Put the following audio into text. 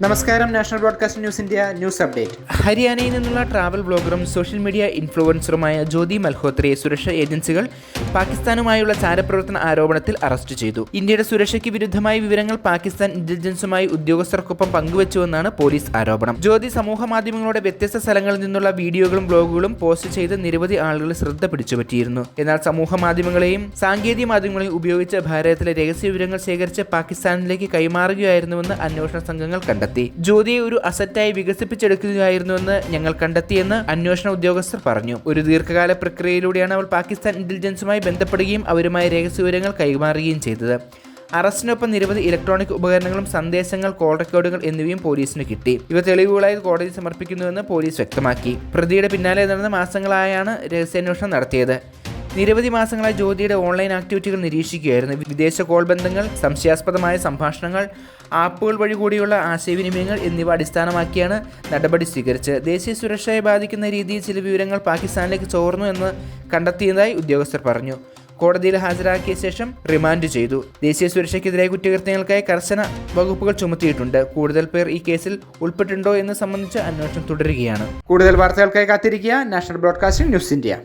നമസ്കാരം. National broadcasting news India news update. ഹരിയാനയിൽ നിന്നുള്ള ട്രാവൽ ബ്ലോഗറും സോഷ്യൽ മീഡിയ ഇൻഫ്ലുവൻസറുമായ ജ്യോതി മൽഹോത്രയെ സുരക്ഷാ ഏജൻസികൾ പാകിസ്ഥാനുമായുള്ള ചാരപ്രവർത്തന ആരോപണത്തിൽ അറസ്റ്റ് ചെയ്തു. ഇന്ത്യയുടെ സുരക്ഷയ്ക്ക് വിരുദ്ധമായ വിവരങ്ങൾ പാകിസ്ഥാൻ ഇന്റലിജൻസുമായി ഉദ്യോഗസ്ഥർക്കൊപ്പം പങ്കുവച്ചുവെന്നാണ് പോലീസ് ആരോപണം. ജ്യോതി സമൂഹ മാധ്യമങ്ങളുടെ വ്യത്യസ്ത സ്ഥലങ്ങളിൽ നിന്നുള്ള വീഡിയോകളും ബ്ലോഗുകളും പോസ്റ്റ് ചെയ്ത് നിരവധി ആളുകൾ ശ്രദ്ധ പിടിച്ചുപറ്റിയിരുന്നു. എന്നാൽ സമൂഹ മാധ്യമങ്ങളെയും സാങ്കേതിക മാധ്യമങ്ങളെയും ഉപയോഗിച്ച് ഭാരതത്തിലെ രഹസ്യ വിവരങ്ങൾ ശേഖരിച്ച് പാകിസ്ഥാനിലേക്ക് കൈമാറുകയായിരുന്നുവെന്ന് അന്വേഷണ സംഘങ്ങൾ കണ്ടെത്തി. ജ്യോതിയെ ഒരു അസറ്റായി വികസിപ്പിച്ചെടുക്കുകയായിരുന്നുവെന്ന് ഞങ്ങൾ കണ്ടെത്തിയെന്ന് അന്വേഷണ ഉദ്യോഗസ്ഥർ പറഞ്ഞു. ഒരു ദീർഘകാല പ്രക്രിയയിലൂടെയാണ് അവൾ പാകിസ്ഥാൻ ഇന്റലിജൻസുമായി ബന്ധപ്പെടുകയും അവരുമായി രഹസ്യവിവരങ്ങൾ കൈമാറുകയും ചെയ്തത്. അറസ്റ്റിനൊപ്പം നിരവധി ഇലക്ട്രോണിക് ഉപകരണങ്ങളും സന്ദേശങ്ങൾ, കോൾ റെക്കോർഡുകൾ എന്നിവയും പോലീസിന് കിട്ടി. ഇവ തെളിവുകളായി കോടതി സമർപ്പിക്കുന്നുവെന്ന് പോലീസ് വ്യക്തമാക്കി. പ്രതിയുടെ പിന്നാലെ നടന്ന മാസങ്ങളായാണ് രഹസ്യാന്വേഷണം നടത്തിയത്. നിരവധി മാസങ്ങളായി ജ്യോതിയുടെ ഓൺലൈൻ ആക്ടിവിറ്റികൾ നിരീക്ഷിക്കുകയായിരുന്നു. വിദേശ കോൾ ബന്ധങ്ങൾ, സംശയാസ്പദമായ സംഭാഷണങ്ങൾ, ആപ്പുകൾ വഴി കൂടിയുള്ള ആശയവിനിമയങ്ങൾ എന്നിവ അടിസ്ഥാനമാക്കിയാണ് നടപടി സ്വീകരിച്ചത്. ദേശീയ സുരക്ഷയെ ബാധിക്കുന്ന രീതിയിൽ ചില വിവരങ്ങൾ പാകിസ്ഥാനിലേക്ക് ചോർന്നു എന്ന് കണ്ടെത്തിയതായി ഉദ്യോഗസ്ഥർ പറഞ്ഞു. കോടതിയിൽ ഹാജരാക്കിയ ശേഷം റിമാൻഡ് ചെയ്തു. ദേശീയ സുരക്ഷയ്ക്കെതിരായ കുറ്റകൃത്യങ്ങൾക്കായി കർശന വകുപ്പുകൾ ചുമത്തിയിട്ടുണ്ട്. കൂടുതൽ പേർ ഈ കേസിൽ ഉൾപ്പെട്ടിട്ടുണ്ടോ എന്ന് സംബന്ധിച്ച് അന്വേഷണം തുടരുകയാണ്. കൂടുതൽ വാർത്തകൾക്കായി കാത്തിരിക്കുക. National broadcasting news India.